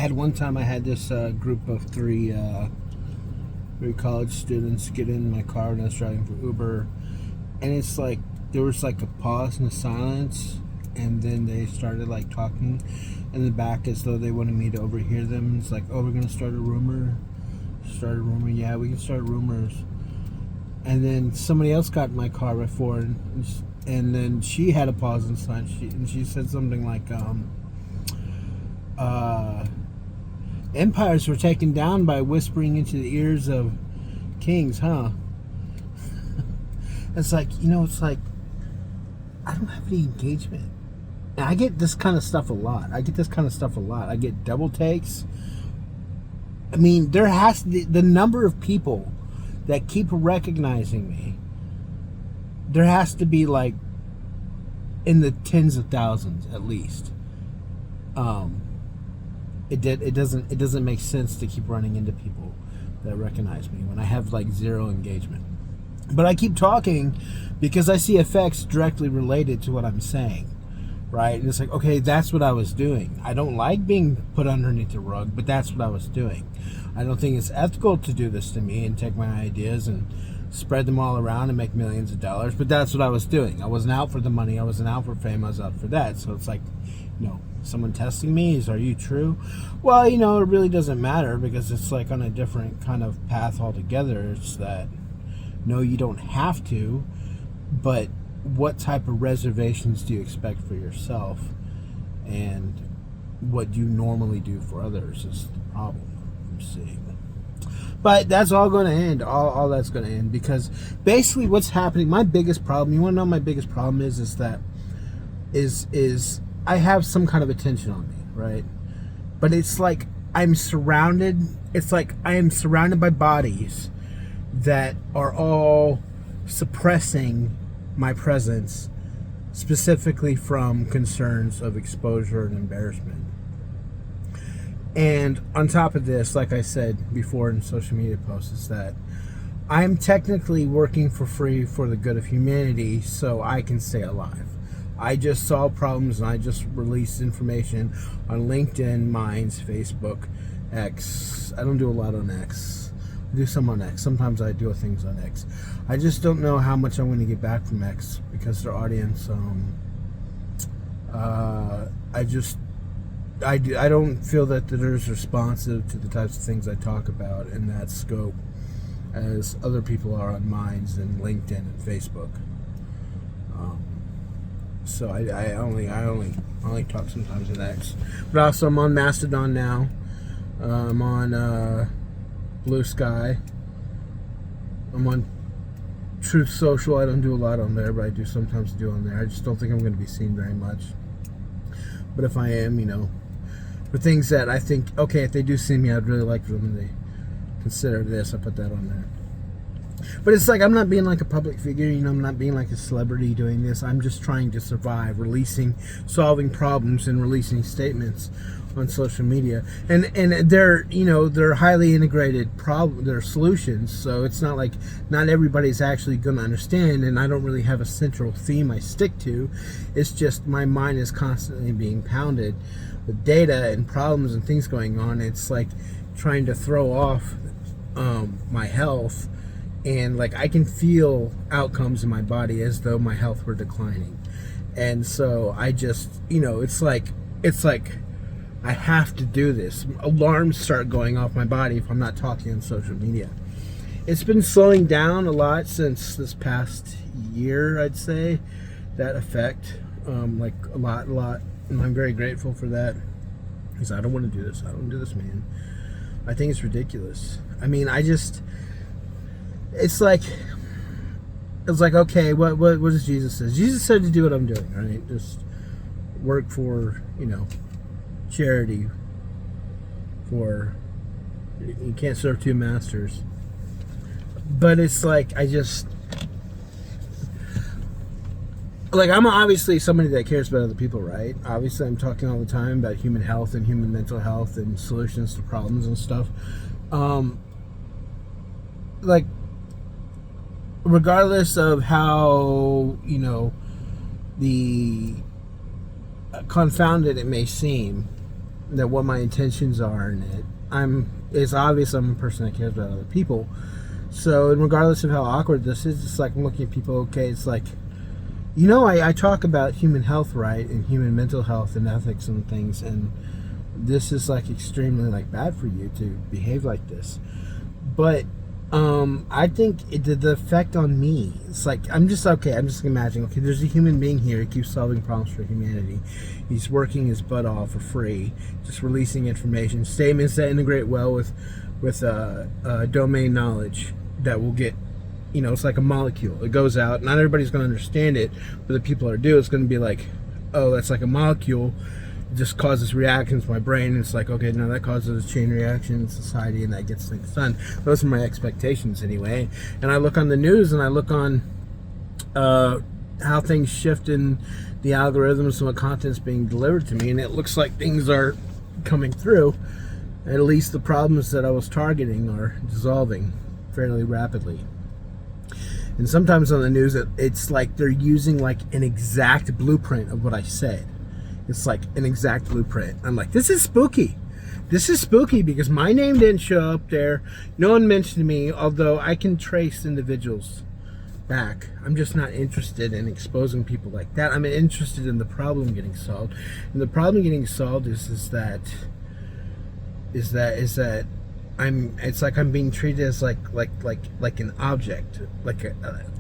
had one time I had this group of three college students get in my car and I was driving for Uber, and it's like there was like a pause and a silence, and then they started like talking in the back as though they wanted me to overhear them. It's like, oh, we're gonna start a rumor. Start a rumor? Yeah, we can start rumors. And then somebody else got in my car before, and then she had a pause and silence. She said something like, empires were taken down by whispering into the ears of kings, huh? It's like, it's like, I don't have any engagement. And I get this kind of stuff a lot. I get double takes. I mean, there has to be the number of people that keep recognizing me. There has to be like in the tens of thousands at least. It doesn't make sense to keep running into people that recognize me when I have like zero engagement. But I keep talking because I see effects directly related to what I'm saying, right? And it's like, okay, that's what I was doing. I don't like being put underneath the rug, but that's what I was doing. I don't think it's ethical to do this to me and take my ideas and spread them all around and make millions of dollars, but that's what I was doing. I wasn't out for the money. I wasn't out for fame. I was out for that. So it's like, someone testing me are you true? Well, it really doesn't matter because it's like on a different kind of path altogether. It's that, no, you don't have to, but what type of reservations do you expect for yourself, and what you normally do for others is the problem I'm seeing. But that's all going to end. All that's going to end because basically what's happening, my biggest problem, you want to know my biggest problem is that I have some kind of attention on me, right? But it's like I am surrounded by bodies that are all suppressing my presence, specifically from concerns of exposure and embarrassment. And on top of this, like I said before in social media posts, is that I'm technically working for free for the good of humanity so I can stay alive. I just solve problems and I just release information on LinkedIn, Minds, Facebook, X. I don't do a lot on X. I do some on X. Sometimes I do things on X. I just don't know how much I'm going to get back from X because their audience, I don't feel that they're as responsive to the types of things I talk about in that scope as other people are on Minds and LinkedIn and Facebook. So I only talk sometimes in X, but also I'm on Mastodon now. I'm on Blue Sky. I'm on Truth Social. I don't do a lot on there, but I do sometimes do on there. I just don't think I'm going to be seen very much. But if I am, for things that I think, okay, if they do see me, I'd really like for them to consider this. I put that on there. But it's like I'm not being like a public figure, I'm not being like a celebrity doing this. I'm just trying to survive, solving problems and releasing statements on social media. And they're highly integrated they're solutions. So it's not like not everybody's actually going to understand, and I don't really have a central theme I stick to. It's just my mind is constantly being pounded with data and problems and things going on. It's like trying to throw off my health. And like I can feel outcomes in my body as though my health were declining. And so I just, it's like I have to do this. Alarms start going off my body if I'm not talking on social media. It's been slowing down a lot since this past year, I'd say, that effect. Like a lot. And I'm very grateful for that. Because I don't want to do this. I don't do this, man. I think it's ridiculous. I mean, it's like, okay, what does Jesus say? Jesus said to do what I'm doing, right? Just work for, charity. You can't serve two masters. But it's like, I'm obviously somebody that cares about other people, right? Obviously, I'm talking all the time about human health and human mental health and solutions to problems and stuff. Regardless of how, the confounded it may seem, that what my intentions are in it. It's obvious I'm a person that cares about other people. So, and regardless of how awkward this is, it's like I'm looking at people. Okay, it's like, I talk about human health, right, and human mental health and ethics and things, and this is like extremely like bad for you to behave like this. But I think the effect on me, it's like I'm just imagining, okay, there's a human being here. He keeps solving problems for humanity. He's working his butt off for free, just releasing information, statements that integrate well with domain knowledge that will get, it's like a molecule. It goes out. Not everybody's going to understand it, but the people that do, it's going to be like, oh, that's like a molecule. It just causes reactions in my brain. And it's like, okay, now that causes a chain reaction in society, and that gets things done. Those are my expectations anyway. And I look on the news, and I look on how things shift in the algorithms and what content's being delivered to me, and it looks like things are coming through. At least the problems that I was targeting are dissolving fairly rapidly. And sometimes on the news, it's like they're using like an exact blueprint of what I said. It's like an exact blueprint. I'm like, this is spooky. This is spooky because my name didn't show up there. No one mentioned me, although I can trace individuals back. I'm just not interested in exposing people like that. I'm interested in the problem getting solved. And the problem getting solved is that it's like I'm being treated as like an object,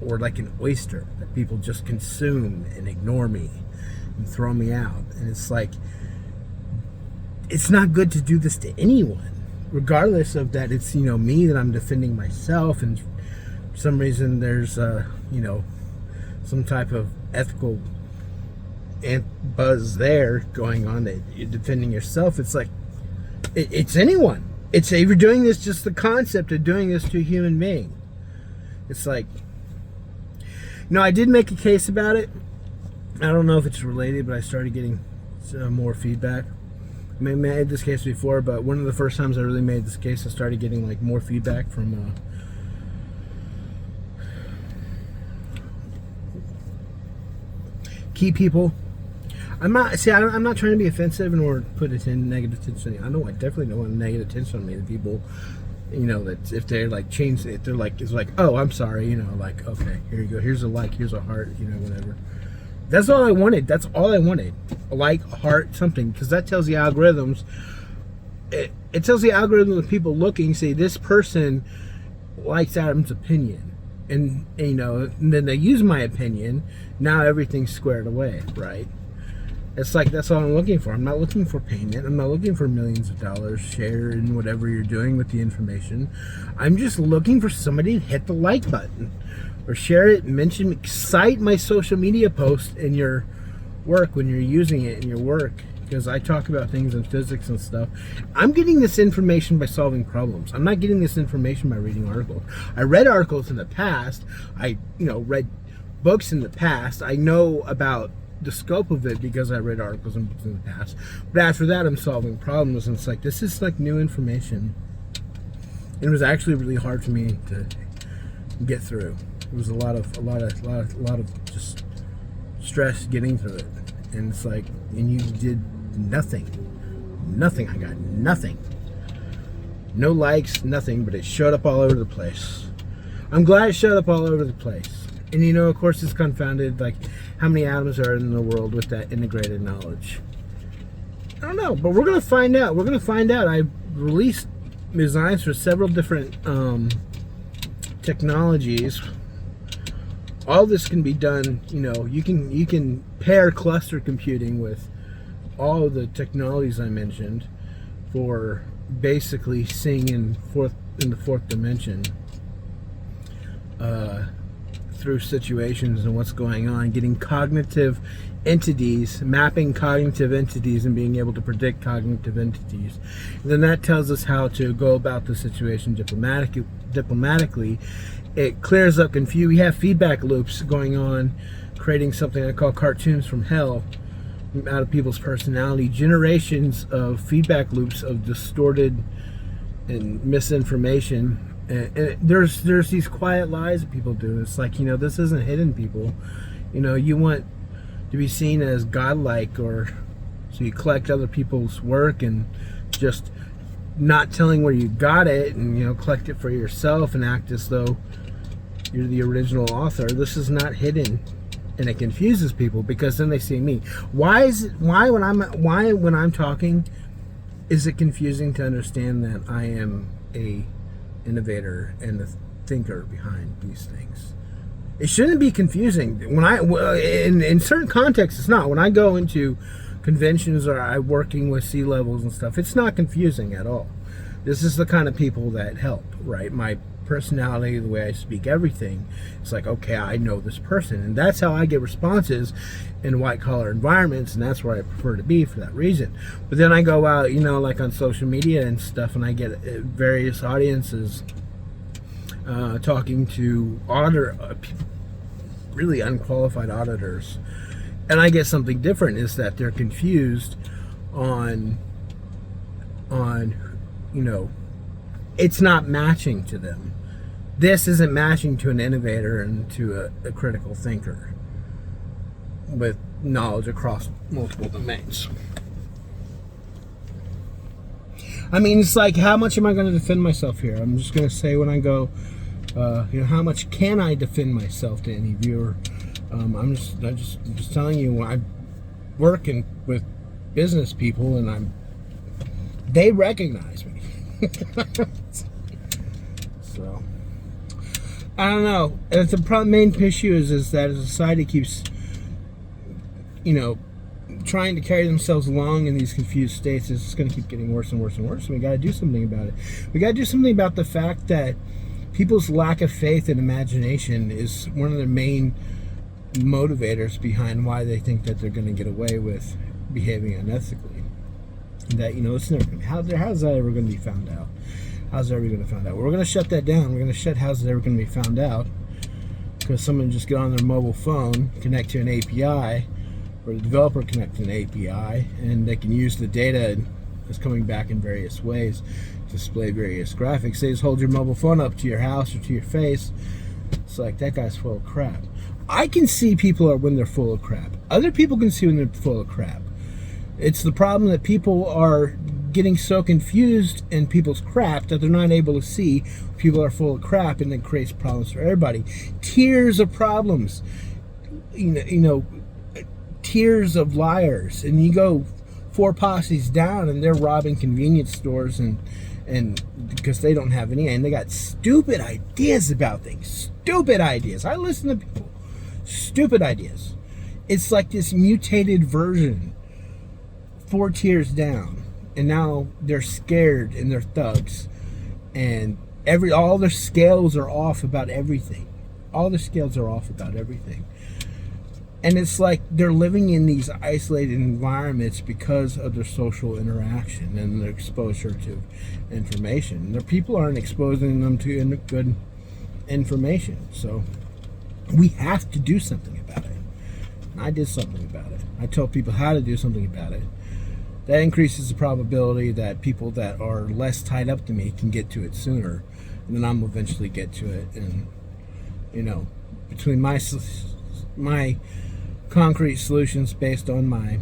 or like an oyster that people just consume and ignore me and throw me out. And it's like, it's not good to do this to anyone, regardless of that it's me, that I'm defending myself, and for some reason there's some type of ethical buzz there going on that you're defending yourself. It's like it's anyone. It's if you're doing this, just the concept of doing this to a human being. It's like, I did make a case about it. I don't know if it's related, but I started getting more feedback. I made this case before, but one of the first times I really made this case, I started getting like more feedback from key people. I'm not trying to be offensive nor put it in negative attention. I definitely don't want negative attention on me. The people, that if they're like change it, they're like, it's like, oh, I'm sorry, like, okay, here you go, here's a like, here's a heart, whatever. That's all I wanted. That's all I wanted. A like, a heart, something, because that tells the algorithms. It tells the algorithm of people looking, say, this person likes Adam's opinion, and and then they use my opinion. Now everything's squared away, right? It's like, that's all I'm looking for. I'm not looking for payment. I'm not looking for millions of dollars shared in whatever you're doing with the information. I'm just looking for somebody to hit the like button or share it, cite my social media post in your work when you're using it in your work, because I talk about things in physics and stuff. I'm getting this information by solving problems. I'm not getting this information by reading articles. I read articles in the past. I read books in the past. I know about the scope of it because I read articles and books in the past. But after that, I'm solving problems, and it's like, this is like new information. It was actually really hard for me to get through. It was a lot of just stress getting through it. And it's like, and you did nothing. I got nothing. No likes, nothing, but it showed up all over the place. I'm glad it showed up all over the place. And of course, it's confounded, like, how many atoms are in the world with that integrated knowledge? I don't know, but we're going to find out. I released designs for several different technologies. All this can be done, you can pair cluster computing with all the technologies I mentioned for basically seeing in the fourth dimension. Through situations and what's going on, getting cognitive entities, mapping cognitive entities and being able to predict cognitive entities. And then that tells us how to go about the situation diplomatically. It clears up confusion. We have feedback loops going on, creating something I call cartoons from hell out of people's personality, generations of feedback loops of distorted and misinformation. And there's these quiet lies that people do. It's like, this isn't hidden, people. You want to be seen as godlike or So you collect other people's work and just not telling where you got it, and collect it for yourself and act as though you're the original author. This is not hidden, and it confuses people because then they see me. Why when I'm talking is it confusing to understand that I am a innovator and a thinker behind these things? It shouldn't be confusing. In certain contexts, it's not. When I go into conventions or I'm working with C-levels and stuff, it's not confusing at all. This is the kind of people that help, right? My personality, the way I speak, everything. It's like, okay, I know this person, and that's how I get responses in white-collar environments, and that's where I prefer to be for that reason. But then I go out, like on social media and stuff, and I get various audiences talking to really unqualified auditors, and I get something different. Is that they're confused on it's not matching to them. This isn't matching to an innovator and to a critical thinker with knowledge across multiple domains. I mean, it's like, how much am I going to defend myself here? I'm just going to say when I go, how much can I defend myself to any viewer? I'm just telling you, when I'm working with business people and they recognize me. So I don't know. The main issue is that society keeps, trying to carry themselves along in these confused states. It's just going to keep getting worse and worse and worse. And we got to do something about it. We got to do something about the fact that people's lack of faith and imagination is one of the main motivators behind why they think that they're going to get away with behaving unethically. That it's never going to. How's that ever going to be found out? How's that ever going to find out? We're going to shut that down. We're going to shut how's it ever going to be found out, because someone just get on their mobile phone, connect to an API, or the developer connect to an API, and they can use the data that's coming back in various ways to display various graphics. They just hold your mobile phone up to your house or to your face. It's like, that guy's full of crap. I can see people when they're full of crap. Other people can see when they're full of crap. It's the problem that people are getting so confused in people's crap that they're not able to see people are full of crap, and it creates problems for everybody. Tiers of problems, tiers of liars, and you go 4 posses down and they're robbing convenience stores and because they don't have any, and they got stupid ideas about things. Stupid ideas. I listen to people. Stupid ideas. It's like this mutated version. 4 tiers down, and now they're scared and they're thugs, and all their scales are off about everything. All their scales are off about everything, and it's like they're living in these isolated environments because of their social interaction and their exposure to information. Their people aren't exposing them to good information, so we have to do something about it. And I did something about it. I told people how to do something about it. That increases the probability that people that are less tied up to me can get to it sooner, and then I'm eventually get to it. And between my concrete solutions based on my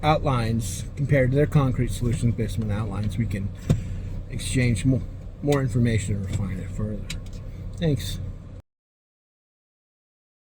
outlines compared to their concrete solutions based on my outlines, we can exchange more information and refine it further. Thanks.